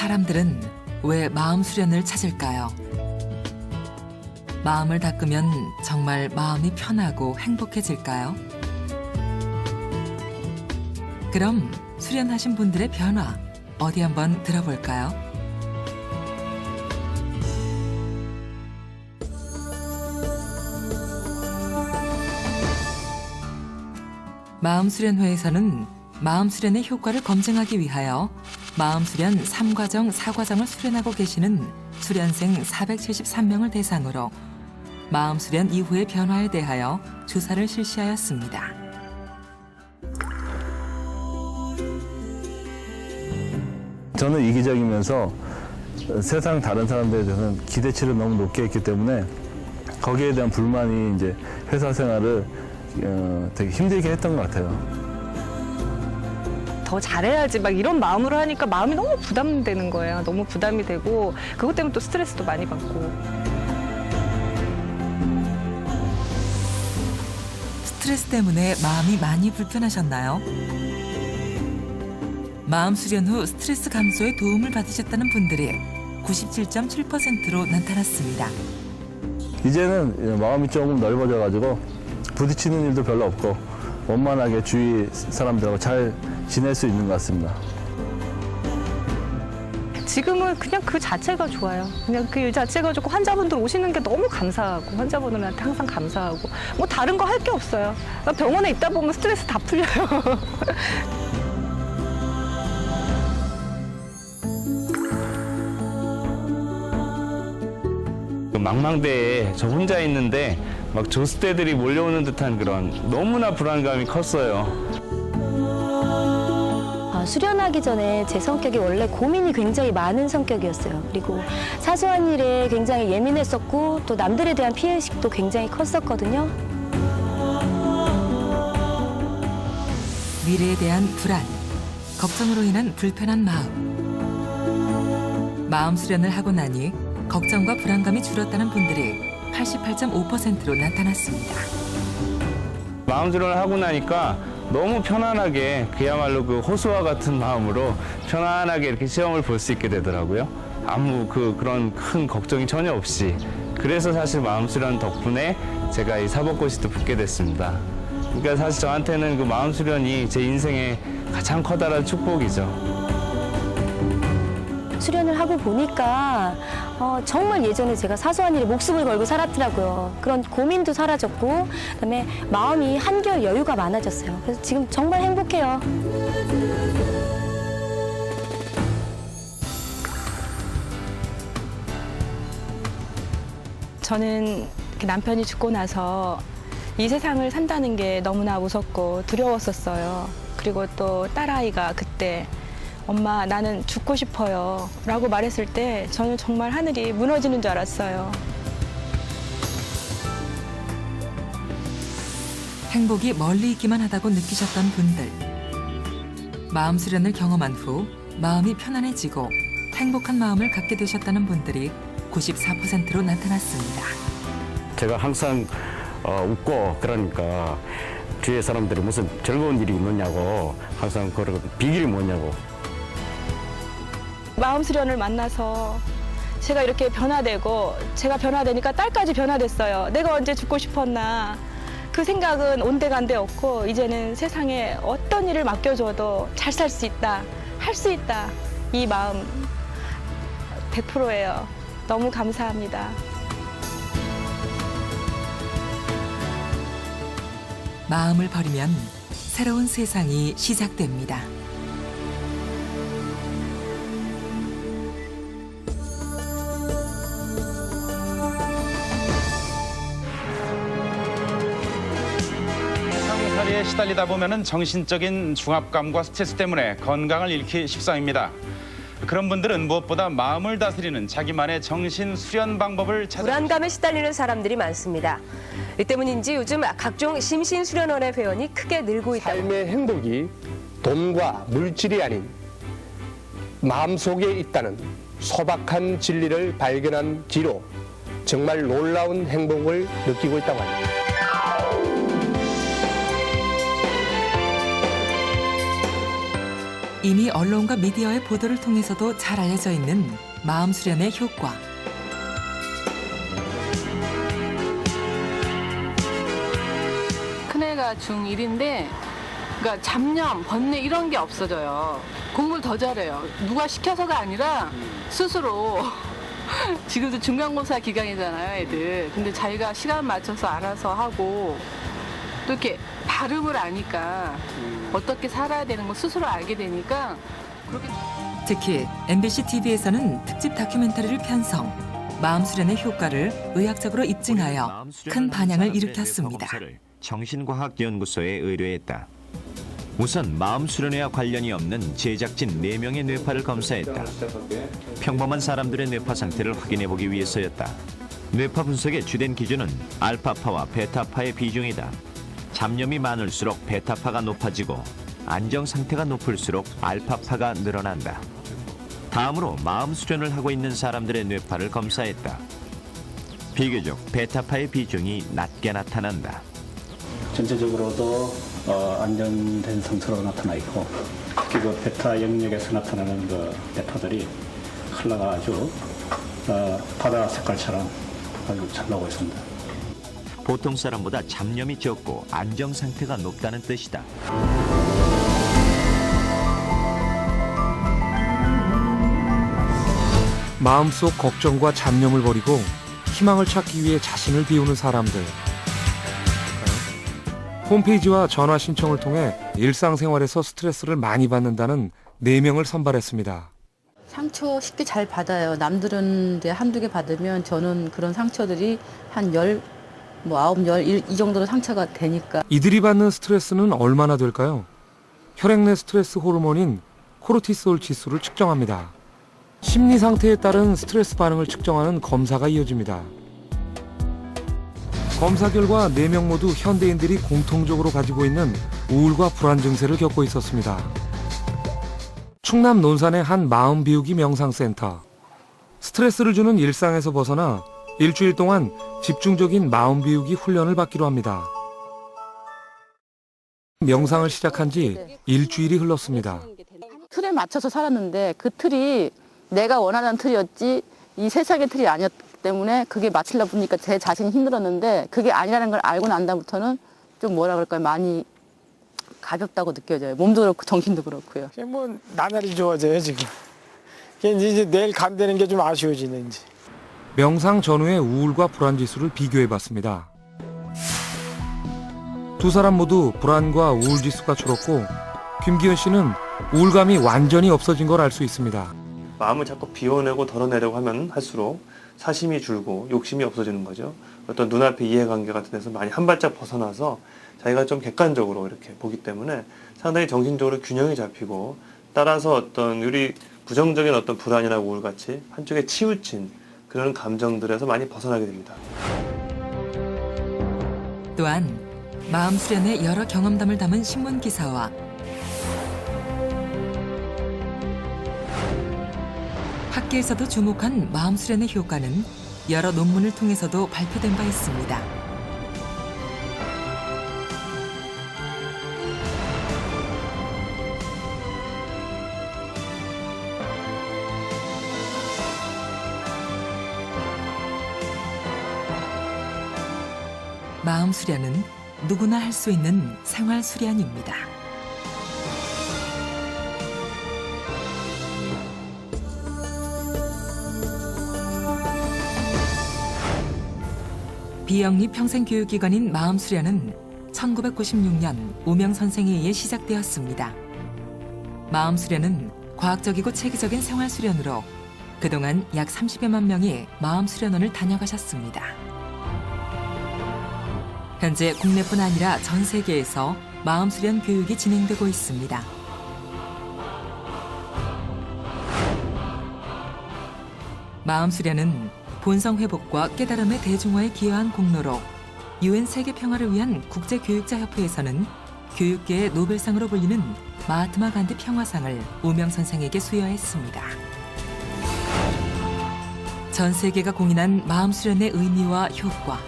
사람들은 왜 마음 수련을 찾을까요? 마음을 닦으면 정말 마음이 편하고 행복해질까요? 그럼 수련하신 분들의 변화 어디 한번 들어볼까요? 마음수련회에서는 마음수련의 효과를 검증하기 위하여 마음수련 3과정, 4과정을 수련하고 계시는 수련생 473명을 대상으로 마음수련 이후의 변화에 대하여 조사를 실시하였습니다. 저는 이기적이면서 세상 다른 사람들에 대해서는 기대치를 너무 높게 했기 때문에 거기에 대한 불만이 이제 회사 생활을 되게 힘들게 했던 것 같아요. 더 잘해야지 막 이런 마음으로 하니까 마음이 너무 부담되는 거예요. 너무 부담이 되고 그것 때문에 또 스트레스도 많이 받고. 스트레스 때문에 마음이 많이 불편하셨나요? 마음 수련 후 스트레스 감소에 도움을 받으셨다는 분들이 97.7%로 나타났습니다. 이제는 마음이 조금 넓어져가지고 부딪히는 일도 별로 없고 원만하게 주위 사람들하고 잘 지낼 수 있는 것 같습니다. 지금은 그냥 그 자체가 좋아요. 그냥 그 일 자체가 좋고 환자분들 오시는 게 너무 감사하고 환자분들한테 항상 감사하고 뭐 다른 거 할 게 없어요. 병원에 있다 보면 스트레스 다 풀려요. 그 망망대해에 저 혼자 있는데 막 조스대들이 몰려오는 듯한 그런 너무나 불안감이 컸어요. 수련하기 전에 제 성격이 원래 고민이 굉장히 많은 성격이었어요. 그리고 사소한 일에 굉장히 예민했었고 또 남들에 대한 피해의식도 굉장히 컸었거든요. 미래에 대한 불안, 걱정으로 인한 불편한 마음. 마음 수련을 하고 나니 걱정과 불안감이 줄었다는 분들이 88.5%로 나타났습니다. 마음 수련을 하고 나니까 너무 편안하게 그야말로 그 호수와 같은 마음으로 편안하게 이렇게 시험을 볼 수 있게 되더라고요. 아무 그런 큰 걱정이 전혀 없이. 그래서 사실 마음 수련 덕분에 제가 이 사법고시도 붙게 됐습니다. 그러니까 사실 저한테는 그 마음 수련이 제 인생의 가장 커다란 축복이죠. 수련을 하고 보니까 정말 예전에 제가 사소한 일에 목숨을 걸고 살았더라고요. 그런 고민도 사라졌고 그다음에 마음이 한결 여유가 많아졌어요. 그래서 지금 정말 행복해요. 저는 남편이 죽고 나서 이 세상을 산다는 게 너무나 무섭고 두려웠었어요. 그리고 또 딸아이가 그때 엄마 나는 죽고 싶어요 라고 말했을 때 저는 정말 하늘이 무너지는 줄 알았어요. 행복이 멀리 있기만 하다고 느끼셨던 분들. 마음 수련을 경험한 후 마음이 편안해지고 행복한 마음을 갖게 되셨다는 분들이 94%로 나타났습니다. 제가 항상 웃고 그러니까 주위의 사람들이 무슨 즐거운 일이 있느냐고 항상 그러고 비결이 뭐냐고. 마음 수련을 만나서 제가 이렇게 변화되고 제가 변화되니까 딸까지 변화됐어요. 내가 언제 죽고 싶었나. 그 생각은 온데간데 없고 이제는 세상에 어떤 일을 맡겨줘도 잘 살 수 있다, 할 수 있다. 이 마음 100%예요. 너무 감사합니다. 마음을 버리면 새로운 세상이 시작됩니다. 살이에 시달리다 보면은 정신적인 중압감과 스트레스 때문에 건강을 잃기 십상입니다. 그런 분들은 무엇보다 마음을 다스리는 자기만의 정신 수련 방법을 찾아 불안감에 시달리는 사람들이 많습니다. 이 때문인지 요즘 각종 심신수련원의 회원이 크게 늘고 있다고 합니다. 삶의 행복이 돈과 물질이 아닌 마음속에 있다는 소박한 진리를 발견한 뒤로 정말 놀라운 행복을 느끼고 있다고 합니다. 이미 언론과 미디어의 보도를 통해서도 잘 알려져 있는 마음 수련의 효과. 큰애가 중1인데 그러니까 잡념, 번뇌 이런 게 없어져요. 공부를 더 잘해요. 누가 시켜서가 아니라 스스로. 지금도 중간고사 기간이잖아요, 애들. 근데 자기가 시간 맞춰서 알아서 하고 또 이렇게 발음을 아니까 어떻게 살아야 되는 걸 스스로 알게 되니까 그렇게. 특히 MBC TV에서는 특집 다큐멘터리를 편성, 마음 수련의 효과를 의학적으로 입증하여 큰 반향을 일으켰습니다. 정신과학연구소에 의뢰했다. 우선 마음 수련회와 관련이 없는 제작진 4명의 뇌파를 검사했다. 평범한 사람들의 뇌파 상태를 확인해보기 위해서였다. 뇌파 분석의 주된 기준은 알파파와 베타파의 비중이다. 잡념이 많을수록 베타파가 높아지고 안정 상태가 높을수록 알파파가 늘어난다. 다음으로 마음 수련을 하고 있는 사람들의 뇌파를 검사했다. 비교적 베타파의 비중이 낮게 나타난다. 전체적으로도 안정된 상태로 나타나 있고, 특히 그 베타 영역에서 나타나는 그 베타들이 컬러가 아주 바다 색깔처럼 아주 잘 나오고 있습니다. 보통 사람보다 잡념이 적고 안정 상태가 높다는 뜻이다. 마음속 걱정과 잡념을 버리고 희망을 찾기 위해 자신을 비우는 사람들. 홈페이지와 전화 신청을 통해 일상생활에서 스트레스를 많이 받는다는 4명을 선발했습니다. 상처 쉽게 잘 받아요. 남들은 이제 한두 개 받으면 저는 그런 상처들이 한 10, 9, 10, 이 정도로 상처가 되니까. 이들이 받는 스트레스는 얼마나 될까요? 혈액 내 스트레스 호르몬인 코르티솔 지수를 측정합니다. 심리 상태에 따른 스트레스 반응을 측정하는 검사가 이어집니다. 검사 결과 4명 모두 현대인들이 공통적으로 가지고 있는 우울과 불안 증세를 겪고 있었습니다. 충남 논산의 한 마음 비우기 명상센터. 스트레스를 주는 일상에서 벗어나 일주일 동안 집중적인 마음 비우기 훈련을 받기로 합니다. 명상을 시작한 지 일주일이 흘렀습니다. 틀에 맞춰서 살았는데 그 틀이 내가 원하는 틀이었지 이 세상의 틀이 아니었기 때문에 그게 맞추려 보니까 제 자신이 힘들었는데 그게 아니라는 걸 알고 난 다음부터는 좀 뭐라 그럴까요? 많이 가볍다고 느껴져요. 몸도 그렇고 정신도 그렇고요. 뭐 나날이 좋아져요 지금. 이제 내일 간다는 게 좀 아쉬워지네 이제. 명상 전후의 우울과 불안 지수를 비교해봤습니다. 두 사람 모두 불안과 우울 지수가 줄었고 김기현 씨는 우울감이 완전히 없어진 걸 알 수 있습니다. 마음을 자꾸 비워내고 덜어내려고 하면 할수록 사심이 줄고 욕심이 없어지는 거죠. 어떤 눈앞의 이해관계 같은 데서 많이 한 발짝 벗어나서 자기가 좀 객관적으로 이렇게 보기 때문에 상당히 정신적으로 균형이 잡히고 따라서 어떤 우리 부정적인 어떤 불안이나 우울같이 한쪽에 치우친 그런 감정들에서 많이 벗어나게 됩니다. 또한 마음 수련의 여러 경험담을 담은 신문 기사와 학계에서도 주목한 마음 수련의 효과는 여러 논문을 통해서도 발표된 바 있습니다. 마음 수련은 누구나 할 수 있는 생활 수련입니다. 비영리 평생교육기관인 마음 수련은 1996년 우명 선생에 의해 시작되었습니다. 마음 수련은 과학적이고 체계적인 생활 수련으로 그동안 약 30여만 명이 마음 수련원을 다녀가셨습니다. 현재 국내뿐 아니라 전 세계에서 마음 수련 교육이 진행되고 있습니다. 마음 수련은 본성 회복과 깨달음의 대중화에 기여한 공로로 UN 세계 평화를 위한 국제교육자협회에서는 교육계의 노벨상으로 불리는 마하트마 간디 평화상을 우명 선생에게 수여했습니다. 전 세계가 공인한 마음 수련의 의미와 효과.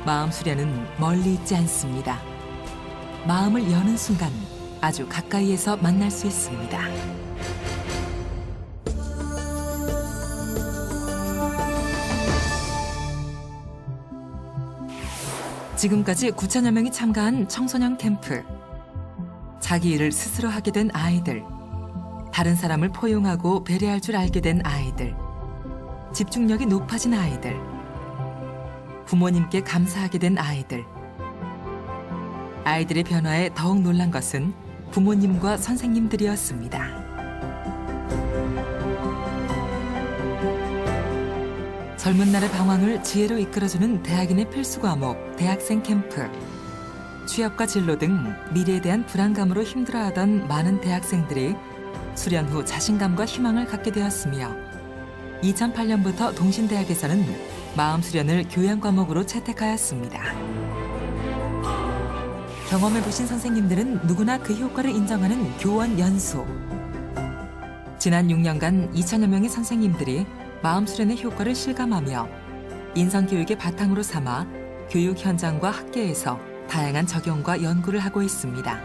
마음 수련은 멀리 있지 않습니다. 마음을 여는 순간 아주 가까이에서 만날 수 있습니다. 지금까지 9천여 명이 참가한 청소년 캠프. 자기 일을 스스로 하게 된 아이들. 다른 사람을 포용하고 배려할 줄 알게 된 아이들. 집중력이 높아진 아이들. 부모님께 감사하게 된 아이들. 아이들의 변화에 더욱 놀란 것은 부모님과 선생님들이었습니다. 젊은 날의 방황을 지혜로 이끌어주는 대학인의 필수 과목, 대학생 캠프. 취업과 진로 등 미래에 대한 불안감으로 힘들어하던 많은 대학생들이 수련 후 자신감과 희망을 갖게 되었으며 2008년부터 동신대학에서는 마음 수련을 교양 과목으로 채택하였습니다. 경험해보신 선생님들은 누구나 그 효과를 인정하는 교원 연수. 지난 6년간 2천여 명의 선생님들이 마음 수련의 효과를 실감하며 인성교육의 바탕으로 삼아 교육 현장과 학계에서 다양한 적용과 연구를 하고 있습니다.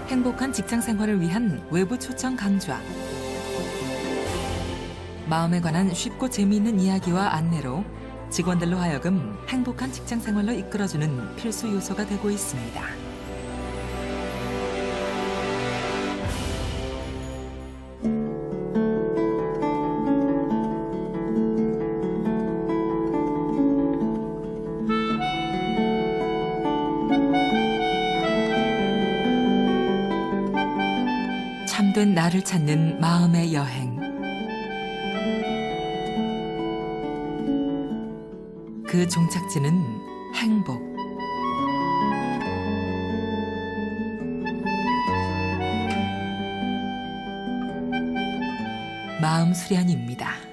행복한 직장 생활을 위한 외부 초청 강좌. 마음에 관한 쉽고 재미있는 이야기와 안내로 직원들로 하여금 행복한 직장 생활로 이끌어주는 필수 요소가 되고 있습니다. 참된 나를 찾는 마음의 여행. 그 종착지는 행복. 마음 수련입니다.